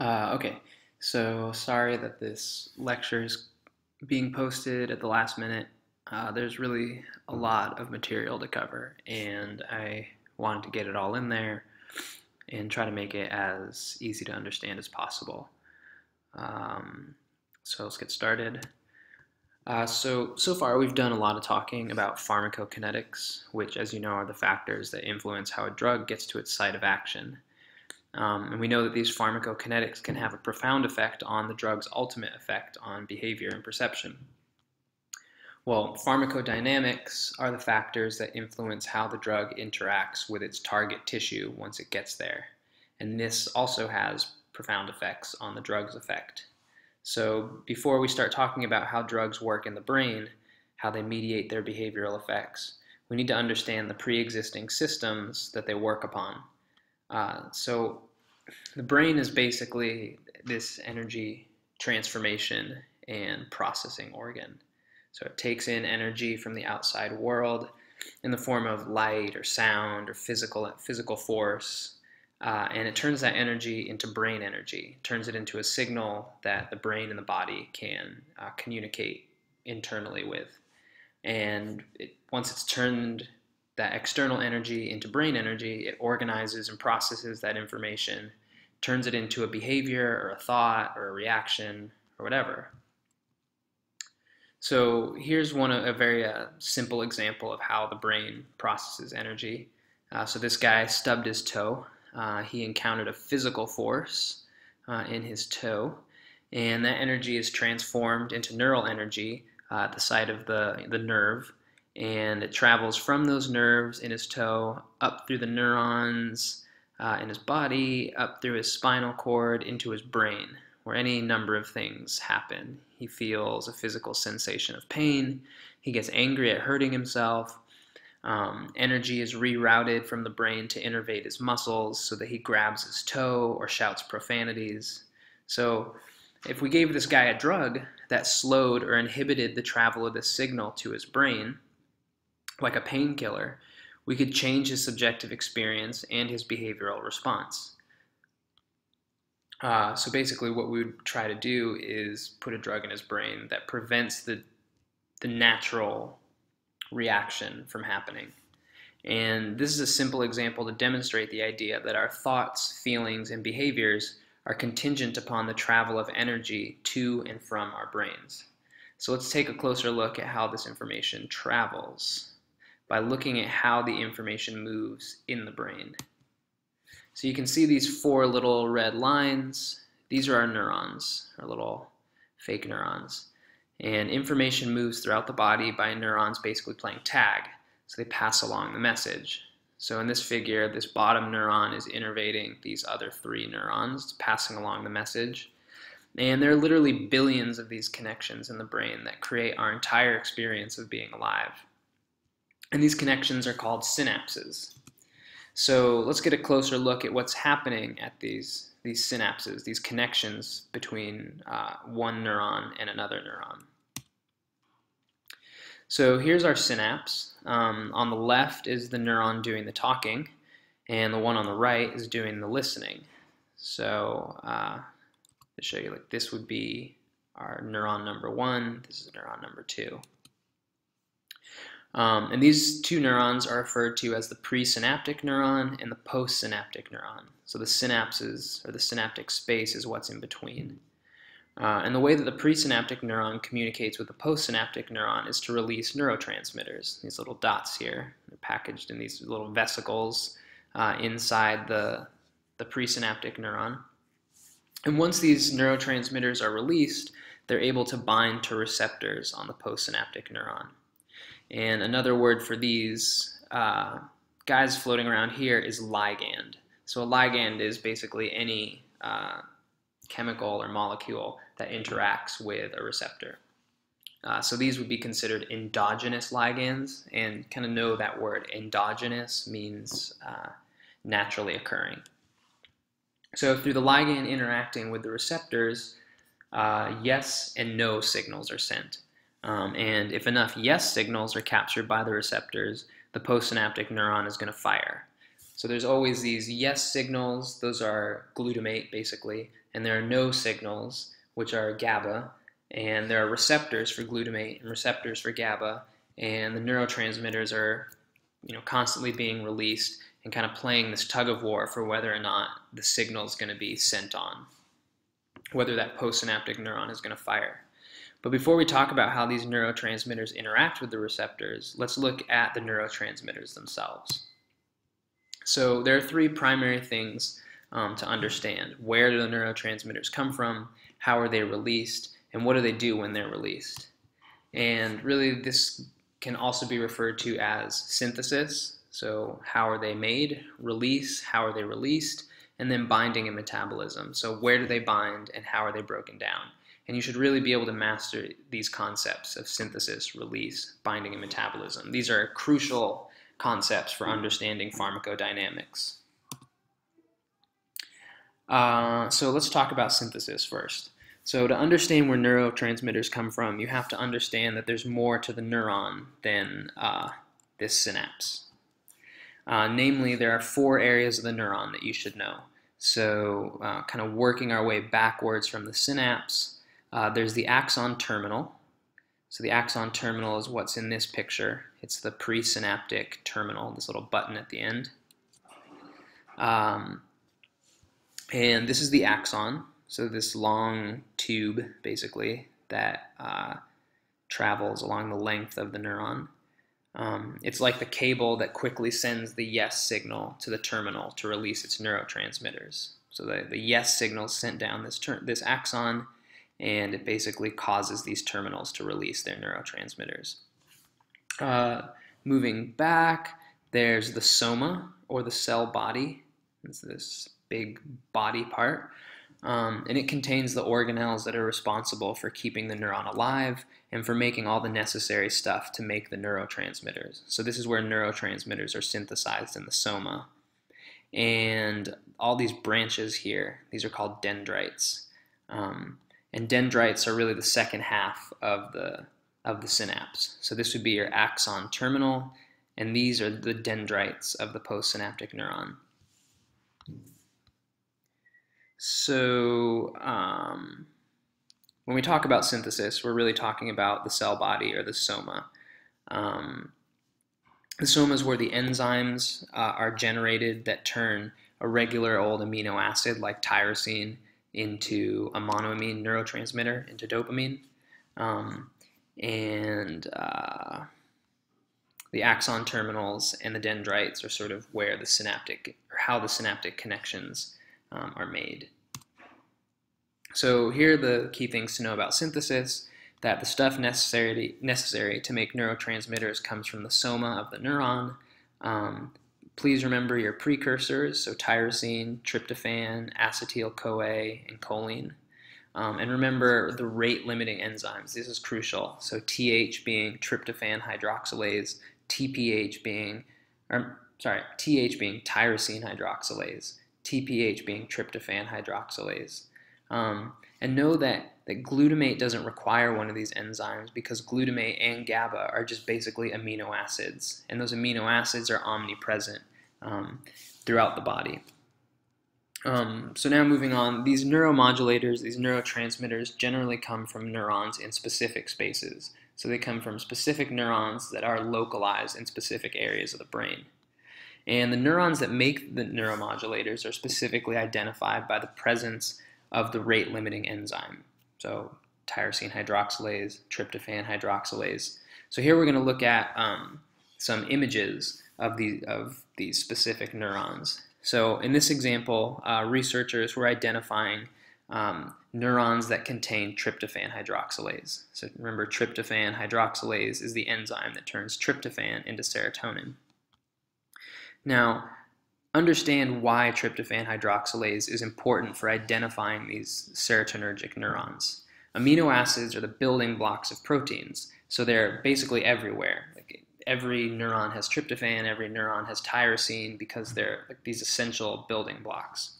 Okay, so sorry that this lecture is being posted at the last minute. There's really a lot of material to cover, and I wanted to get it all in there and try to make it as easy to understand as possible. So let's get started. So far we've done a lot of talking about pharmacokinetics, which, as you know, are the factors that influence how a drug gets to its site of action. And we know that these pharmacokinetics can have a profound effect on the drug's ultimate effect on behavior and perception. Well, pharmacodynamics are the factors that influence how the drug interacts with its target tissue once it gets there. And this also has profound effects on the drug's effect. So before we start talking about how drugs work in the brain, how they mediate their behavioral effects, we need to understand the pre-existing systems that they work upon. So the brain is basically this energy transformation and processing organ. So it takes in energy from the outside world in the form of light or sound or physical force, and it turns that energy into brain energy. It turns it into a signal that the brain and the body can communicate internally with. And once it's turned that external energy into brain energy, it organizes and processes that information, turns it into a behavior or a thought or a reaction or whatever. So here's a very simple example of how the brain processes energy. So this guy stubbed his toe. He encountered a physical force in his toe, and that energy is transformed into neural energy at the site of the nerve, and it travels from those nerves in his toe up through the neurons in his body, up through his spinal cord into his brain, where any number of things happen. He feels a physical sensation of pain. He gets angry at hurting himself. Energy is rerouted from the brain to innervate his muscles so that he grabs his toe or shouts profanities. So if we gave this guy a drug that slowed or inhibited the travel of this signal to his brain, like a painkiller, we could change his subjective experience and his behavioral response. So basically what we would try to do is put a drug in his brain that prevents the natural reaction from happening. And this is a simple example to demonstrate the idea that our thoughts, feelings, and behaviors are contingent upon the travel of energy to and from our brains. So let's take a closer look at how this information travels by looking at how the information moves in the brain. So you can see these four little red lines. These are our neurons, our little fake neurons. And information moves throughout the body by neurons basically playing tag. So they pass along the message. So in this figure, this bottom neuron is innervating these other three neurons, passing along the message. And there are literally billions of these connections in the brain that create our entire experience of being alive. And these connections are called synapses. So let's get a closer look at what's happening at these synapses, these connections between one neuron and another neuron. So here's our synapse. On the left is the neuron doing the talking, and the one on the right is doing the listening. So to show you, like, this would be our neuron number 1. This is neuron number 2. And these two neurons are referred to as the presynaptic neuron and the postsynaptic neuron. So the synapses, or the synaptic space, is what's in between. And the way that the presynaptic neuron communicates with the postsynaptic neuron is to release neurotransmitters, these little dots here. They're packaged in these little vesicles inside the presynaptic neuron. And once these neurotransmitters are released, they're able to bind to receptors on the postsynaptic neuron. And another word for these guys floating around here is ligand. So a ligand is basically any chemical or molecule that interacts with a receptor. So these would be considered endogenous ligands, and kind of know that word endogenous means naturally occurring. So through the ligand interacting with the receptors, yes and no signals are sent. And if enough yes signals are captured by the receptors, the postsynaptic neuron is going to fire. So there's always these yes signals, those are glutamate basically, and there are no signals, which are GABA, and there are receptors for glutamate and receptors for GABA, and the neurotransmitters are constantly being released and kind of playing this tug of war for whether or not the signal is going to be sent on, whether that postsynaptic neuron is going to fire. But before we talk about how these neurotransmitters interact with the receptors, let's look at the neurotransmitters themselves. So there are three primary things to understand. Where do the neurotransmitters come from? How are they released? And what do they do when they're released? And really this can also be referred to as synthesis. So how are they made? Release, how are they released? And then binding and metabolism. So where do they bind and how are they broken down? And you should really be able to master these concepts of synthesis, release, binding, and metabolism. These are crucial concepts for understanding pharmacodynamics. So let's talk about synthesis first. So to understand where neurotransmitters come from, you have to understand that there's more to the neuron than this synapse. Namely, there are 4 areas of the neuron that you should know. So kind of working our way backwards from the synapse, there's the axon terminal. So the axon terminal is what's in this picture. It's the presynaptic terminal, this little button at the end. And this is the axon, so this long tube, basically, that travels along the length of the neuron. It's like the cable that quickly sends the yes signal to the terminal to release its neurotransmitters. So the yes signal is sent down this axon, and it basically causes these terminals to release their neurotransmitters. Moving back, there's the soma, or the cell body. It's this big body part. And it contains the organelles that are responsible for keeping the neuron alive and for making all the necessary stuff to make the neurotransmitters. So this is where neurotransmitters are synthesized in the soma. And all these branches here, these are called dendrites. And dendrites are really the second half of the synapse. So this would be your axon terminal, and these are the dendrites of the postsynaptic neuron. So when we talk about synthesis, we're really talking about the cell body, or the soma. The soma is where the enzymes are generated that turn a regular old amino acid like tyrosine into a monoamine neurotransmitter, into dopamine. The axon terminals and the dendrites are sort of where the synaptic, or how the synaptic connections are made. So here are the key things to know about synthesis: that the stuff necessary to make neurotransmitters comes from the soma of the neuron. Please remember your precursors, so tyrosine, tryptophan, acetyl-CoA, and choline. And remember the rate-limiting enzymes. This is crucial. So TH being tryptophan hydroxylase, TH being tyrosine hydroxylase, TPH being tryptophan hydroxylase. And know that glutamate doesn't require one of these enzymes, because glutamate and GABA are just basically amino acids, and those amino acids are omnipresent throughout the body. So now moving on, these neuromodulators, these neurotransmitters generally come from neurons in specific spaces. So they come from specific neurons that are localized in specific areas of the brain. And the neurons that make the neuromodulators are specifically identified by the presence of the rate-limiting enzyme. So tyrosine hydroxylase, tryptophan hydroxylase. So here we're going to look at some images of these specific neurons. So in this example, researchers were identifying neurons that contain tryptophan hydroxylase. So remember, tryptophan hydroxylase is the enzyme that turns tryptophan into serotonin. Now, understand why tryptophan hydroxylase is important for identifying these serotonergic neurons. Amino acids are the building blocks of proteins, so they're basically everywhere. Like every neuron has tryptophan, every neuron has tyrosine, because they're like these essential building blocks.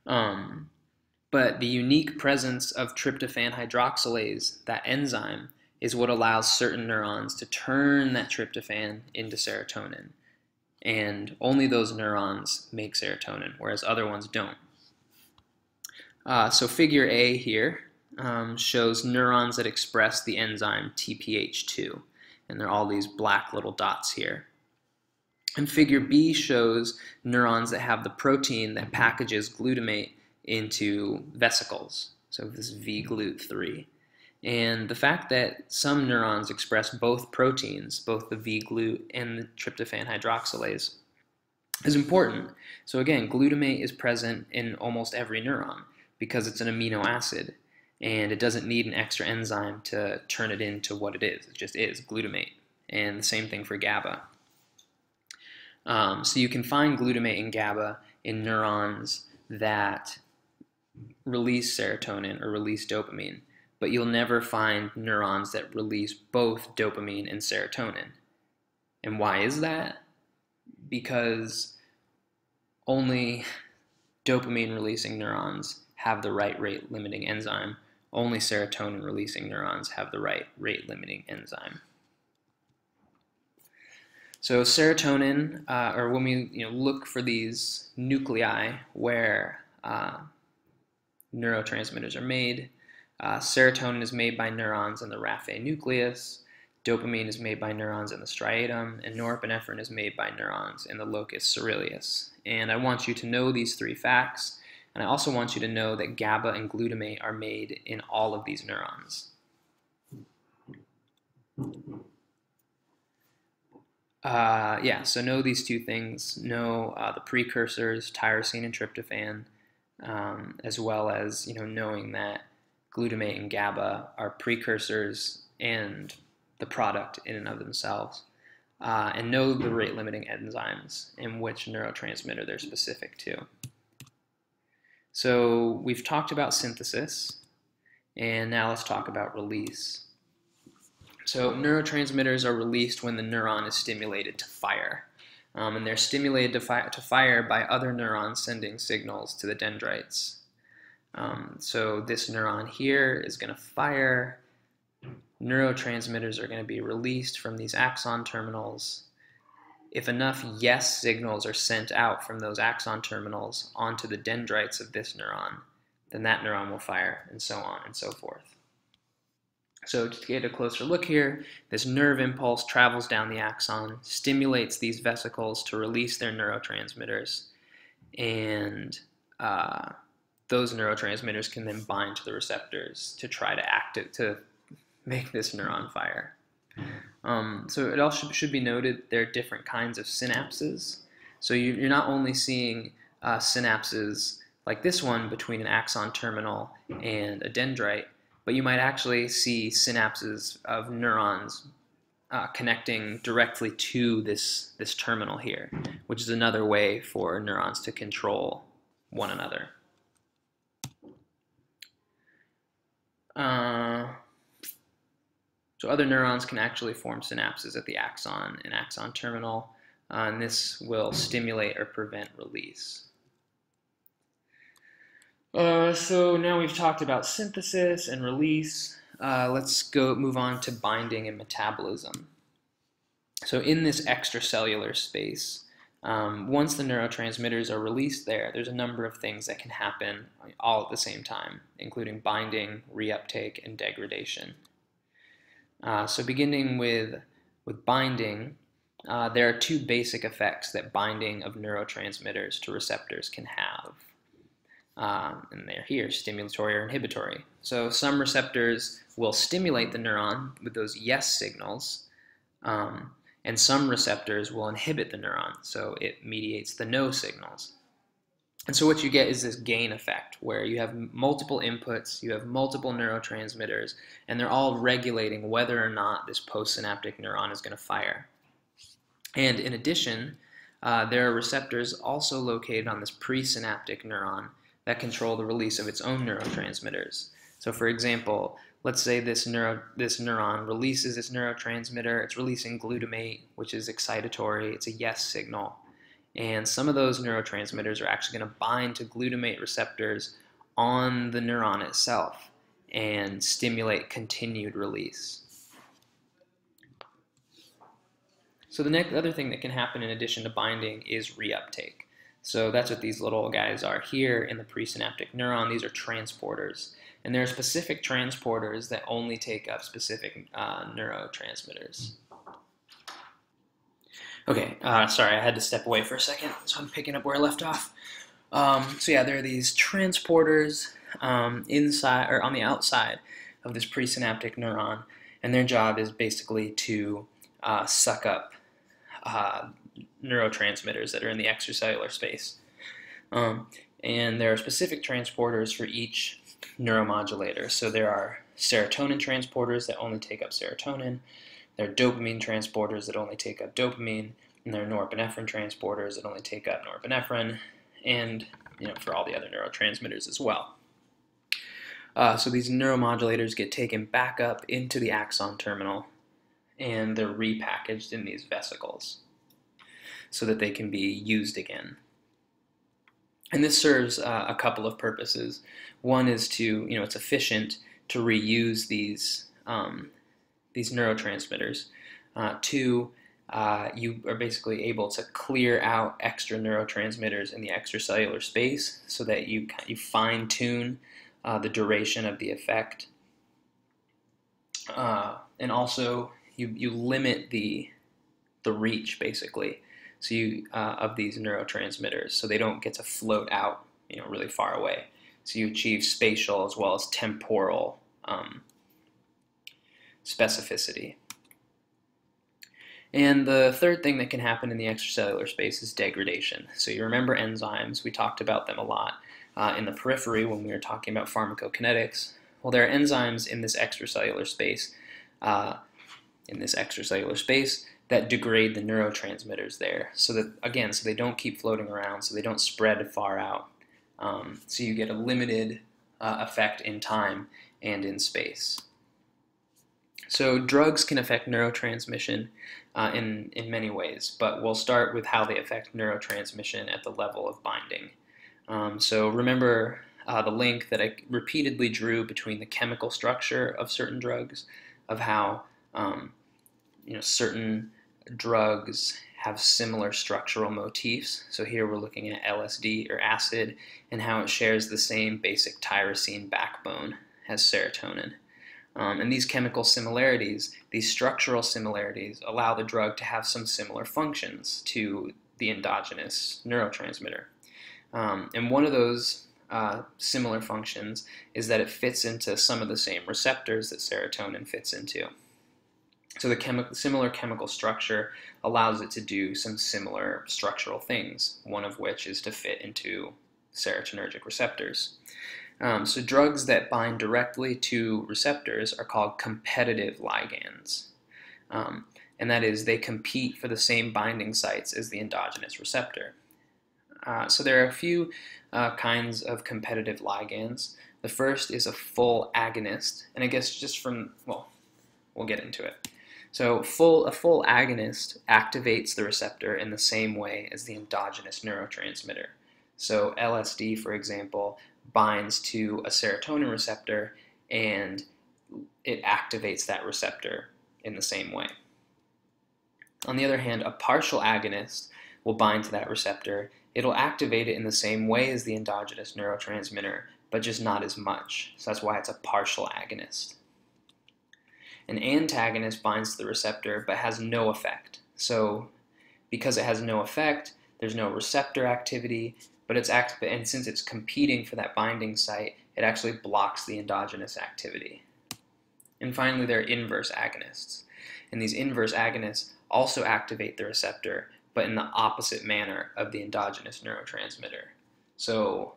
But the unique presence of tryptophan hydroxylase, that enzyme, is what allows certain neurons to turn that tryptophan into serotonin. and only those neurons make serotonin, whereas other ones don't. So figure A here shows neurons that express the enzyme TPH2, and there are all these black little dots here. And figure B shows neurons that have the protein that packages glutamate into vesicles. So this is VGlut3. And the fact that some neurons express both proteins, both the V-glut and the tryptophan hydroxylase, is important. So again, glutamate is present in almost every neuron because it's an amino acid, and it doesn't need an extra enzyme to turn it into what it is. It just is glutamate. And the same thing for GABA. So you can find glutamate and GABA in neurons that release serotonin or release dopamine, but you'll never find neurons that release both dopamine and serotonin. And why is that? Because only dopamine releasing neurons have the right rate limiting enzyme. Only serotonin releasing neurons have the right rate limiting enzyme. So serotonin, or when we look for these nuclei where neurotransmitters are made, serotonin is made by neurons in the raphe nucleus, dopamine is made by neurons in the striatum, and norepinephrine is made by neurons in the locus coeruleus. And I want you to know these three facts, and I also want you to know that GABA and glutamate are made in all of these neurons. So know these two things. Know the precursors, tyrosine and tryptophan, as well as knowing that glutamate and GABA are precursors and the product in and of themselves. And know the rate-limiting enzymes and which neurotransmitter they're specific to. So we've talked about synthesis, and now let's talk about release. So neurotransmitters are released when the neuron is stimulated to fire. And they're stimulated to fire by other neurons sending signals to the dendrites. So this neuron here is going to fire. Neurotransmitters are going to be released from these axon terminals. If enough yes signals are sent out from those axon terminals onto the dendrites of this neuron, then that neuron will fire, and so on and so forth. So to get a closer look here, this nerve impulse travels down the axon, stimulates these vesicles to release their neurotransmitters, and those neurotransmitters can then bind to the receptors to try to make this neuron fire. So it also should be noted there are different kinds of synapses. So you're not only seeing synapses like this one between an axon terminal and a dendrite, but you might actually see synapses of neurons connecting directly to this terminal here, which is another way for neurons to control one another. So other neurons can actually form synapses at the axon and axon terminal, and this will stimulate or prevent release. So now we've talked about synthesis and release. Let's move on to binding and metabolism. So in this extracellular space, once the neurotransmitters are released there's a number of things that can happen all at the same time, including binding, reuptake, and degradation. So beginning with binding, there are two basic effects that binding of neurotransmitters to receptors can have. And they're here, stimulatory or inhibitory. So some receptors will stimulate the neuron with those yes signals, and some receptors will inhibit the neuron, so it mediates the no signals. And so what you get is this gain effect, where you have multiple inputs, you have multiple neurotransmitters, and they're all regulating whether or not this postsynaptic neuron is going to fire. And in addition, there are receptors also located on this presynaptic neuron that control the release of its own neurotransmitters. So for example, let's say this neuron releases its neurotransmitter, it's releasing glutamate, which is excitatory, it's a yes signal. And some of those neurotransmitters are actually going to bind to glutamate receptors on the neuron itself and stimulate continued release. So the next other thing that can happen in addition to binding is reuptake. So that's what these little guys are here in the presynaptic neuron. These are transporters. And there are specific transporters that only take up specific neurotransmitters. Okay, sorry, I had to step away for a second, so I'm picking up where I left off. So yeah, there are these transporters inside or on the outside of this presynaptic neuron, and their job is basically to suck up neurotransmitters that are in the extracellular space. And there are specific transporters for each neuromodulator. So there are serotonin transporters that only take up serotonin. There are dopamine transporters that only take up dopamine, and there are norepinephrine transporters that only take up norepinephrine, and for all the other neurotransmitters as well. So these neuromodulators get taken back up into the axon terminal, and they're repackaged in these vesicles so that they can be used again. And this serves a couple of purposes. One is to, it's efficient to reuse these neurotransmitters. Two, you are basically able to clear out extra neurotransmitters in the extracellular space so that you fine-tune the duration of the effect. And also, you limit the reach, basically, so of these neurotransmitters, so they don't get to float out, really far away. So you achieve spatial as well as temporal specificity. And the third thing that can happen in the extracellular space is degradation. So you remember enzymes, we talked about them a lot in the periphery when we were talking about pharmacokinetics. Well, there are enzymes in this extracellular space, that degrade the neurotransmitters there, so that, again, so they don't keep floating around, so they don't spread far out. So you get a limited effect in time and in space. So drugs can affect neurotransmission in many ways, but we'll start with how they affect neurotransmission at the level of binding. So remember the link that I repeatedly drew between the chemical structure of certain drugs, of how certain drugs have similar structural motifs. So here we're looking at LSD or acid and how it shares the same basic tyrosine backbone as serotonin. And these chemical similarities, these structural similarities, allow the drug to have some similar functions to the endogenous neurotransmitter. And one of those similar functions is that it fits into some of the same receptors that serotonin fits into. So the similar chemical structure allows it to do some similar structural things, one of which is to fit into serotonergic receptors. So drugs that bind directly to receptors are called competitive ligands. And that is, they compete for the same binding sites as the endogenous receptor. So there are a few kinds of competitive ligands. The first is a full agonist, and I guess just from, well, we'll get into it. So a full agonist activates the receptor in the same way as the endogenous neurotransmitter. So LSD, for example, binds to a serotonin receptor and it activates that receptor in the same way. On the other hand, a partial agonist will bind to that receptor. It'll activate it in the same way as the endogenous neurotransmitter, but just not as much. So that's why it's a partial agonist. An antagonist binds to the receptor but has no effect. So because it has no effect, there's no receptor activity, but and since it's competing for that binding site, it actually blocks the endogenous activity. And finally, there are inverse agonists. And these inverse agonists also activate the receptor, but in the opposite manner of the endogenous neurotransmitter. So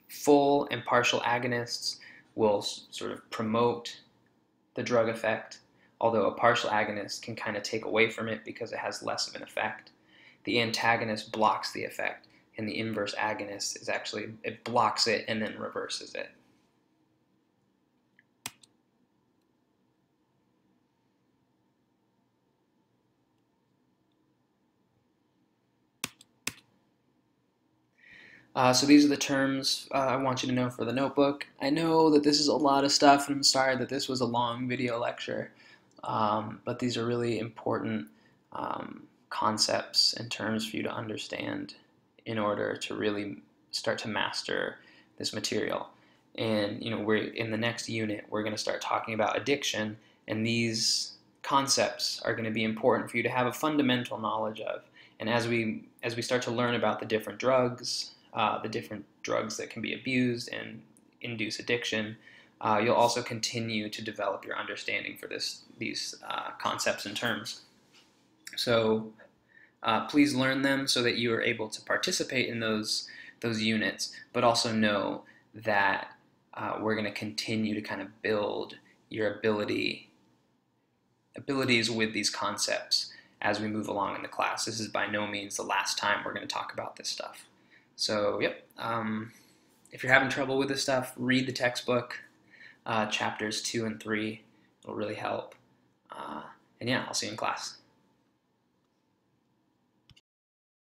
full and partial agonists will sort of promote the drug effect, although a partial agonist can kind of take away from it because it has less of an effect. The antagonist blocks the effect, and the inverse agonist is actually, it blocks it and then reverses it. So these are the terms I want you to know for the notebook. I know that this is a lot of stuff, and I'm sorry that this was a long video lecture, but these are really important concepts and terms for you to understand in order to really start to master this material. And we're in the next unit, we're going to start talking about addiction, and these concepts are going to be important for you to have a fundamental knowledge of. And as we start to learn about the different drugs that can be abused and induce addiction, you'll also continue to develop your understanding for these concepts and terms. So please learn them so that you are able to participate in those units, but also know that we're going to continue to kind of build your abilities with these concepts as we move along in the class. This is by no means the last time we're going to talk about this stuff. So, yep, if you're having trouble with this stuff, read the textbook, chapters 2 and 3. It'll really help. And yeah, I'll see you in class.